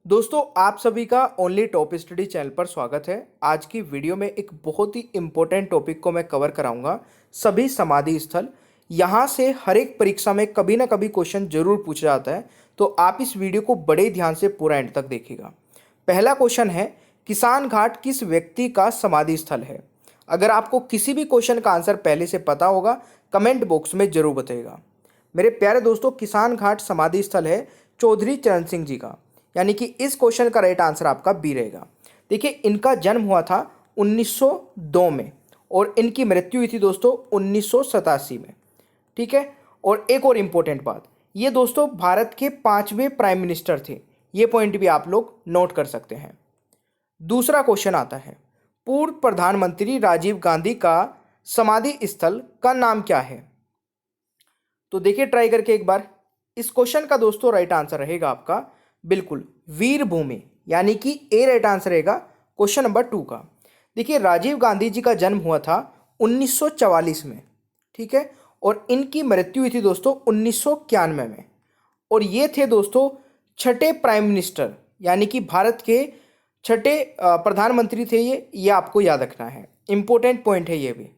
दोस्तों आप सभी का ओनली टॉप स्टडी चैनल पर स्वागत है। आज की वीडियो में एक बहुत ही इम्पोर्टेंट टॉपिक को मैं कवर कराऊंगा, सभी समाधि स्थल। यहाँ से हर एक परीक्षा में कभी ना कभी क्वेश्चन जरूर पूछा जाता है, तो आप इस वीडियो को बड़े ध्यान से पूरा एंड तक देखिएगा। पहला क्वेश्चन है, किसान घाट किस व्यक्ति का समाधि स्थल है? अगर आपको किसी भी क्वेश्चन का आंसर पहले से पता होगा, कमेंट बॉक्स में जरूर बताइएगा। मेरे प्यारे दोस्तों, किसान घाट समाधि स्थल है चौधरी चरण सिंह जी का, यानी कि इस क्वेश्चन का राइट आंसर आपका बी रहेगा। देखिए, इनका जन्म हुआ था 1902 में और इनकी मृत्यु हुई थी दोस्तों 1987 में। ठीक है। और एक और इम्पोर्टेंट बात, ये दोस्तों भारत के 5वें प्राइम मिनिस्टर थे। ये पॉइंट भी आप लोग नोट कर सकते हैं। दूसरा क्वेश्चन आता है, पूर्व प्रधानमंत्री राजीव गांधी का समाधि स्थल का नाम क्या है? तो देखिए ट्राई करके एक बार। इस क्वेश्चन का दोस्तों राइट आंसर रहेगा आपका बिल्कुल वीर भूमि, यानी कि ए राइट आंसर रहेगा क्वेश्चन नंबर 2 का। देखिए, राजीव गांधी जी का जन्म हुआ था 1944 में। ठीक है। और इनकी मृत्यु हुई थी दोस्तों 1991 में। और ये थे दोस्तों छठे प्राइम मिनिस्टर, यानी कि भारत के छठे प्रधानमंत्री थे ये आपको याद रखना है, इंपॉर्टेंट पॉइंट है ये भी।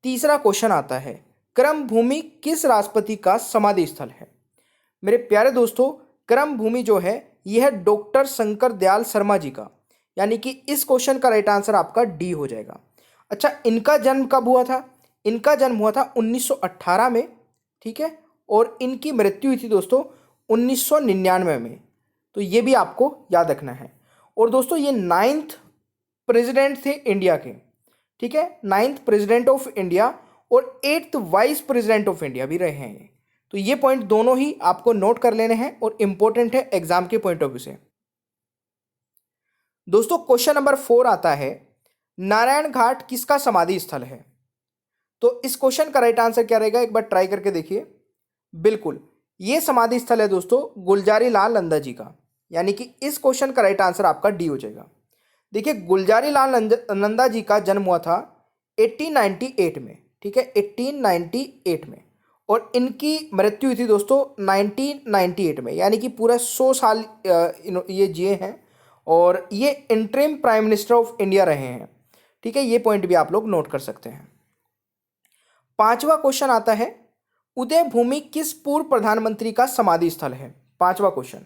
तीसरा क्वेश्चन आता है, क्रम भूमि किस राष्ट्रपति का समाधि स्थल है? मेरे प्यारे दोस्तों, क्रम भूमि जो है यह है डॉक्टर शंकर दयाल शर्मा जी का, यानी कि इस क्वेश्चन का राइट आंसर आपका डी हो जाएगा। अच्छा, इनका जन्म कब हुआ था? इनका जन्म हुआ था 1918 में। ठीक है। और इनकी मृत्यु हुई थी दोस्तों 1999 में। तो ये भी आपको याद रखना है। और दोस्तों ये 9th प्रेसिडेंट थे इंडिया के। ठीक है, 9th प्रेसिडेंट ऑफ इंडिया और 8th vice president of India भी रहे हैं। तो ये पॉइंट दोनों ही आपको नोट कर लेने हैं और इंपॉर्टेंट है एग्जाम के पॉइंट ऑफ व्यू से। दोस्तों क्वेश्चन नंबर 4 आता है, नारायण घाट किसका समाधि स्थल है? तो इस क्वेश्चन का राइट आंसर क्या रहेगा, एक बार ट्राई करके देखिए। बिल्कुल, ये समाधि स्थल है दोस्तों गुलजारी लाल नंदा जी का, यानी कि इस क्वेश्चन का राइट आंसर आपका डी हो जाएगा। देखिए, गुलजारी लाल नंदा जी का जन्म हुआ था 1898 में। ठीक है, 1898 में। और इनकी मृत्यु हुई थी दोस्तों 1998 में, यानी कि पूरा 100 साल ये जिए हैं। और ये interim prime minister of India रहे हैं। ठीक है, ये पॉइंट भी आप लोग नोट कर सकते हैं। पांचवा क्वेश्चन आता है, उदय भूमि किस पूर्व प्रधानमंत्री का समाधि स्थल है? पांचवा क्वेश्चन।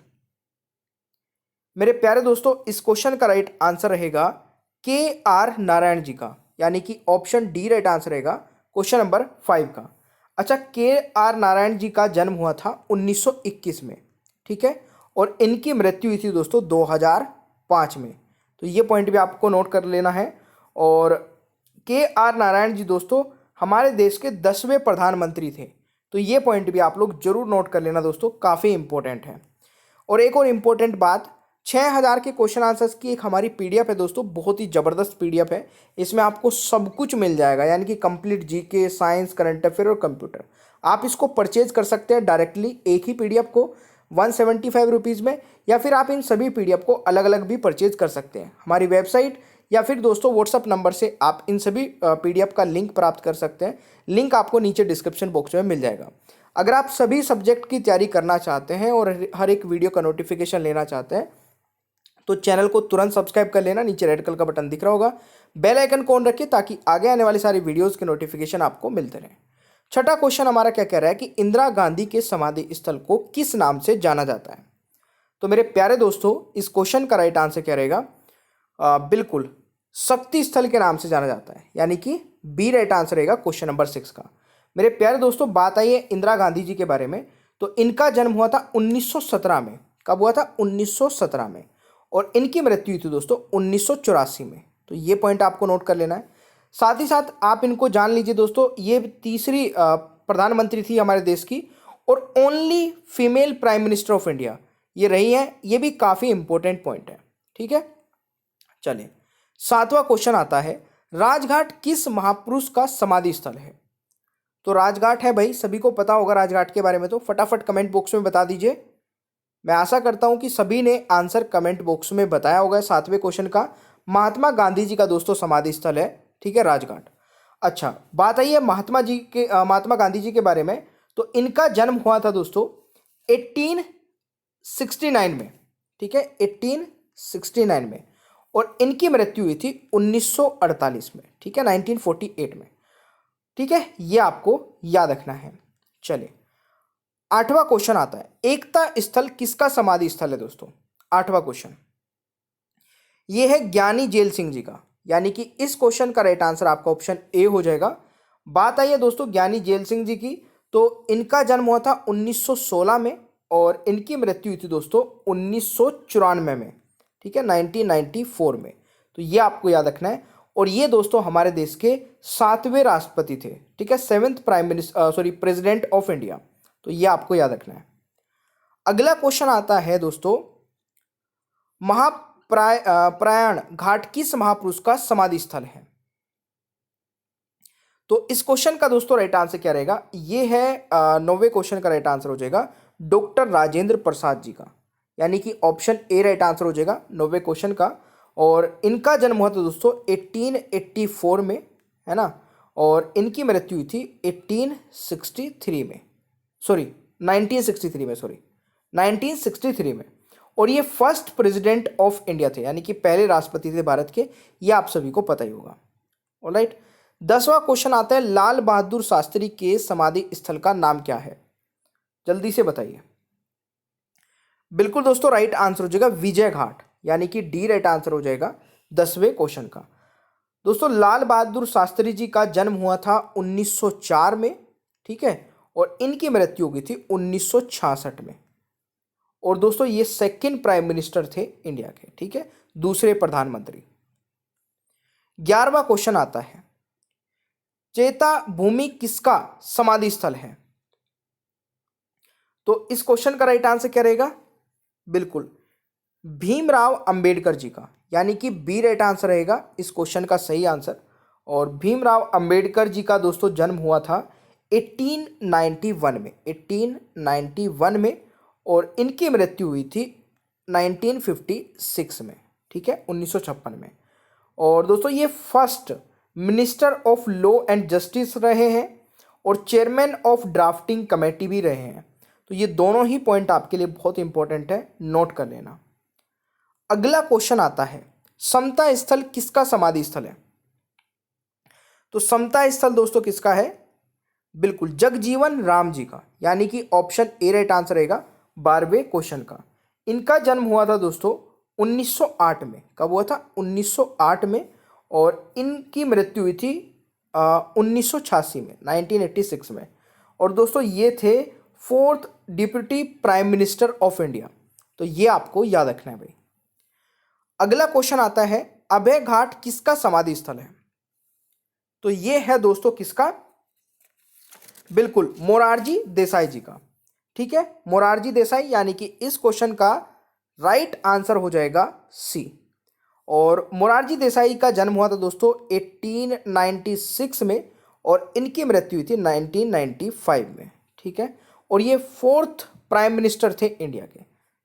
मेरे प्यारे दोस्तों, इस क्वेश्चन का राइट आंसर रहेगा के आर नारायण जी का, यानी कि ऑप्शन डी राइट आंसर रहेगा क्वेश्चन नंबर 5 का। अच्छा, के आर नारायण जी का जन्म हुआ था 1921 में। ठीक है। और इनकी मृत्यु हुई थी दोस्तों 2005 में। तो ये पॉइंट भी आपको नोट कर लेना है। और के आर नारायण जी दोस्तों हमारे देश के 10वें प्रधानमंत्री थे। तो ये पॉइंट भी आप लोग जरूर नोट कर लेना दोस्तों, काफ़ी इंपॉर्टेंट है। और एक और इम्पोर्टेंट बात, 6000 के क्वेश्चन आंसर्स की एक हमारी पीडीएफ है दोस्तों, बहुत ही ज़बरदस्त पीडीएफ है। इसमें आपको सब कुछ मिल जाएगा, यानी कि complete GK, science, current affair और कंप्यूटर। आप इसको परचेज कर सकते हैं डायरेक्टली एक ही पीडीएफ को 175 रुपीज़ में, या फिर आप इन सभी पीडीएफ को अलग अलग भी परचेज कर सकते हैं हमारी वेबसाइट, या फिर दोस्तों व्हाट्सअप नंबर से आप इन सभी पीडीएफ का लिंक प्राप्त कर सकते हैं। लिंक आपको नीचे डिस्क्रिप्शन बॉक्स में मिल जाएगा। अगर आप सभी सब्जेक्ट की तैयारी करना चाहते हैं और हर एक वीडियो का नोटिफिकेशन लेना चाहते हैं, तो चैनल को तुरंत सब्सक्राइब कर लेना। नीचे रेड कलर का बटन दिख रहा होगा, बेल आइकन कौन रखिए ताकि आगे आने वाली सारी वीडियोस के नोटिफिकेशन आपको मिलते रहें। छठा क्वेश्चन हमारा क्या कह रहा है कि इंदिरा गांधी के समाधि स्थल को किस नाम से जाना जाता है? तो मेरे प्यारे दोस्तों, इस क्वेश्चन का राइट आंसर क्या रहेगा? बिल्कुल शक्ति स्थल के नाम से जाना जाता है, यानी कि बी राइट आंसर रहेगा क्वेश्चन नंबर 6 का। मेरे प्यारे दोस्तों, बात आई है इंदिरा गांधी जी के बारे में। तो इनका जन्म हुआ था 1917 में। कब हुआ था? 1917 में। और इनकी मृत्यु हुई थी दोस्तों 1984 में। तो ये पॉइंट आपको नोट कर लेना है। साथ ही साथ आप इनको जान लीजिए दोस्तों, ये तीसरी प्रधानमंत्री थी हमारे देश की, और only female prime minister of India ये रही हैं। ये भी काफ़ी इंपॉर्टेंट पॉइंट है। ठीक है, चलिए सातवां क्वेश्चन आता है, राजघाट किस महापुरुष का समाधि स्थल है? तो राजघाट है भाई, सभी को पता होगा राजघाट के बारे में, तो फटाफट कमेंट बॉक्स में बता दीजिए। मैं आशा करता हूं कि सभी ने आंसर कमेंट बॉक्स में बताया होगा। सातवें क्वेश्चन का महात्मा गांधी जी का दोस्तों समाधि स्थल है। ठीक है, राजघाट। अच्छा, बात आई है महात्मा गांधी जी के बारे में। तो इनका जन्म हुआ था दोस्तों 1869 में। ठीक है, 1869 में, और इनकी मृत्यु हुई थी 1948 में, ठीक है, 1948 में। ठीक है, ये आपको याद रखना है। चलिए, 8वां क्वेश्चन आता है, एकता स्थल किसका समाधि स्थल है दोस्तों? 8वां क्वेश्चन ये है ज्ञानी जेल सिंह जी का, यानी कि इस क्वेश्चन का राइट आंसर आपका ऑप्शन ए हो जाएगा। बात आई है दोस्तों ज्ञानी जेल सिंह जी की, तो इनका जन्म हुआ था 1916 में और इनकी मृत्यु हुई थी दोस्तों 1994 में, ठीक है, 1994 में। तो ये आपको याद रखना है। और ये दोस्तों हमारे देश के 7वें राष्ट्रपति थे, ठीक है, 7th प्रेसिडेंट ऑफ इंडिया। तो ये आपको याद रखना है। अगला क्वेश्चन आता है दोस्तों, प्रयाण घाट किस महापुरुष का समाधि स्थल है? तो इस क्वेश्चन का दोस्तों राइट आंसर क्या रहेगा? ये है 9वें क्वेश्चन का राइट आंसर हो जाएगा डॉक्टर राजेंद्र प्रसाद जी का, यानी कि ऑप्शन ए राइट आंसर हो जाएगा 9वें क्वेश्चन का। और इनका जन्म हुआ था दोस्तों 1884 में, है ना, और इनकी मृत्यु हुई थी 1863 में, सॉरी 1963 में, सॉरी 1963 में। और ये फर्स्ट प्रेसिडेंट ऑफ इंडिया थे, यानी कि पहले राष्ट्रपति थे भारत के, ये आप सभी को पता ही होगा। ऑलराइट, 10वां क्वेश्चन आता है, लाल बहादुर शास्त्री के समाधि स्थल का नाम क्या है? जल्दी से बताइए। बिल्कुल दोस्तों, राइट आंसर हो जाएगा विजय घाट, यानी कि डी राइट आंसर हो जाएगा 10वें क्वेश्चन का। दोस्तों लाल बहादुर शास्त्री जी का जन्म हुआ था 1904 में, ठीक है, और इनकी मृत्यु हो गई थी 1966 में। और दोस्तों ये सेकंड प्राइम मिनिस्टर थे इंडिया के, ठीक है, दूसरे प्रधानमंत्री। 11वां क्वेश्चन आता है, चेता भूमि किसका समाधि स्थल है? तो इस क्वेश्चन का राइट आंसर क्या रहेगा? बिल्कुल भीमराव अंबेडकर जी का, यानी कि बी राइट आंसर रहेगा इस क्वेश्चन का सही आंसर। और भीमराव अंबेडकर जी का दोस्तों जन्म हुआ था 1891 में, 1891 में, और इनकी मृत्यु हुई थी 1956 में, ठीक है, 1956 में। और दोस्तों ये first minister of law and justice रहे हैं और चेयरमैन ऑफ ड्राफ्टिंग कमेटी भी रहे हैं। तो ये दोनों ही पॉइंट आपके लिए बहुत इंपॉर्टेंट है, नोट कर लेना। अगला क्वेश्चन आता है, समता स्थल किसका समाधि स्थल है? तो समता स्थल दोस्तों किसका है? बिल्कुल जगजीवन राम जी का, यानी कि ऑप्शन ए राइट आंसर रहेगा 12वें क्वेश्चन का। इनका जन्म हुआ था दोस्तों 1908 में। कब हुआ था? 1908 में, और इनकी मृत्यु हुई थी 1986 में, 1986 में। और दोस्तों ये थे 4th deputy prime minister of India. तो ये आपको याद रखना है भाई। अगला क्वेश्चन आता है, अभय घाट किसका समाधि स्थल है? तो ये है दोस्तों किसका? बिल्कुल मोरारजी देसाई जी का, ठीक है, मोरारजी देसाई, यानी कि इस क्वेश्चन का राइट आंसर हो जाएगा सी। और मोरारजी देसाई का जन्म हुआ था दोस्तों 1896 में, और इनकी मृत्यु हुई थी 1995 में, ठीक है। और ये 4th प्राइम मिनिस्टर थे इंडिया के,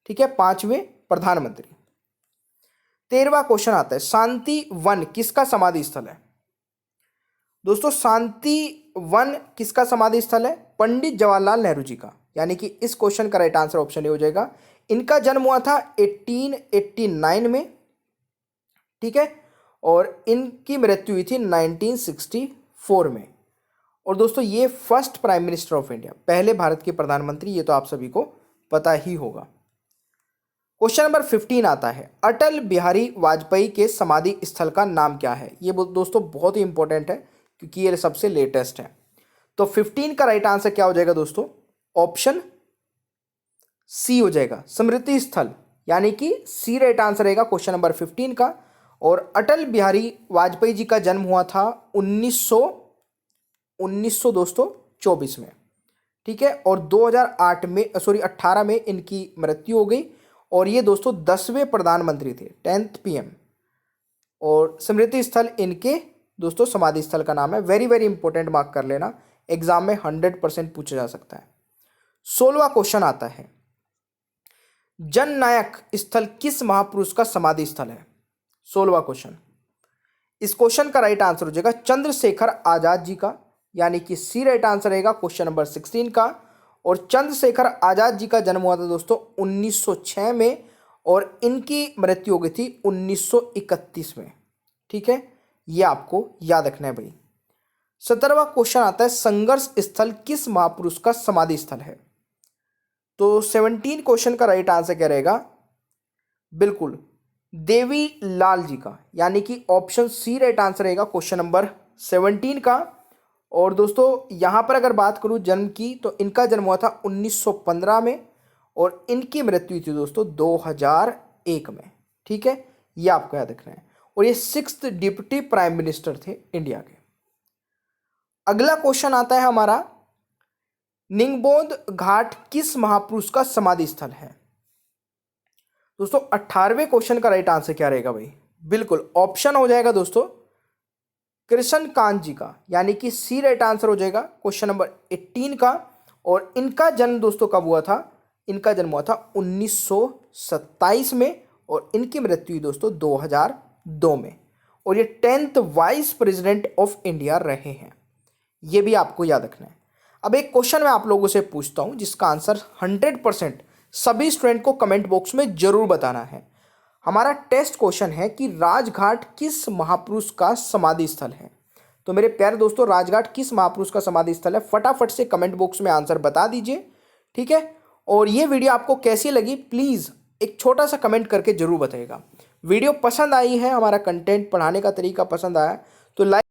ठीक है, 5वें प्रधानमंत्री। 13वां क्वेश्चन आता है, शांति वन किसका समाधि स्थल है? दोस्तों शांति वन किसका समाधि स्थल है? पंडित जवाहरलाल नेहरू जी का, यानी कि इस क्वेश्चन का राइट आंसर ऑप्शन ए हो जाएगा। इनका जन्म हुआ था 1889 में, ठीक है, और इनकी मृत्यु हुई थी 1964 में। और दोस्तों ये first prime minister of India, पहले भारत के प्रधानमंत्री, ये तो आप सभी को पता ही होगा। क्वेश्चन नंबर 15 आता है, अटल बिहारी वाजपेयी के समाधि स्थल का नाम क्या है? ये दोस्तों बहुत ही इंपॉर्टेंट है क्योंकि ये सबसे लेटेस्ट है। तो 15 का राइट आंसर क्या हो जाएगा दोस्तों? ऑप्शन सी हो जाएगा, स्मृति स्थल, यानी कि सी राइट आंसर रहेगा क्वेश्चन नंबर 15 का। और अटल बिहारी वाजपेयी जी का जन्म हुआ था 1900 दोस्तों 24 में, ठीक है, और 2008 में, सॉरी 18 में इनकी मृत्यु हो गई। और ये दोस्तों 10वें प्रधानमंत्री थे, 10th PM। और स्मृति स्थल इनके दोस्तों समाधि स्थल का नाम है। वेरी वेरी इंपॉर्टेंट, मार्क कर लेना, एग्जाम में 100% पूछा जा सकता है। 16वां क्वेश्चन आता है, जननायक स्थल किस महापुरुष का समाधि स्थल है? 16वां क्वेश्चन। इस क्वेश्चन का राइट आंसर हो जाएगा चंद्रशेखर आजाद जी का, यानी कि सी राइट आंसर रहेगा क्वेश्चन नंबर 16 का। और चंद्रशेखर आजाद जी का जन्म हुआ था दोस्तों 1906 में, और इनकी मृत्यु हो गई थी 1931 में। ठीक है, ये आपको याद रखना है भाई। 17वां क्वेश्चन आता है, संघर्ष स्थल किस महापुरुष का समाधि स्थल है? तो 17 क्वेश्चन का राइट आंसर क्या रहेगा? बिल्कुल देवी लाल जी का, यानी कि ऑप्शन सी राइट आंसर रहेगा क्वेश्चन नंबर 17 का। और दोस्तों यहां पर अगर बात करूं जन्म की, तो इनका जन्म हुआ था 1915 में और इनकी मृत्यु थी दोस्तों 2001 में। ठीक है, ये आपको याद रखना है। और ये 6th डिप्टी प्राइम मिनिस्टर थे इंडिया के। अगला क्वेश्चन आता है हमारा, निंगबोंद घाट किस महापुरुष का समाधि स्थल है? दोस्तों 18वें क्वेश्चन का राइट आंसर क्या रहेगा भाई? बिल्कुल ऑप्शन हो जाएगा दोस्तों कृष्ण कांत जी का, यानी कि सी राइट आंसर हो जाएगा क्वेश्चन नंबर 18 का। और इनका जन्म दोस्तों कब हुआ था? इनका जन्म हुआ था 1927 में और इनकी मृत्यु हुई दोस्तों 2002 में। और ये 10th vice president of India रहे हैं, ये भी आपको याद रखना है। अब एक क्वेश्चन मैं आप लोगों से पूछता हूं जिसका आंसर 100% सभी स्टूडेंट को कमेंट बॉक्स में जरूर बताना है। हमारा टेस्ट क्वेश्चन है कि राजघाट किस महापुरुष का समाधि स्थल है? तो मेरे प्यारे दोस्तों, राजघाट किस महापुरुष का समाधि स्थल है? फटाफट से कमेंट बॉक्स में आंसर बता दीजिए। ठीक है, और ये वीडियो आपको कैसी लगी प्लीज़ एक छोटा सा कमेंट करके जरूर बताइएगा। वीडियो पसंद आई है, हमारा कंटेंट पढ़ाने का तरीका पसंद आया तो लाइक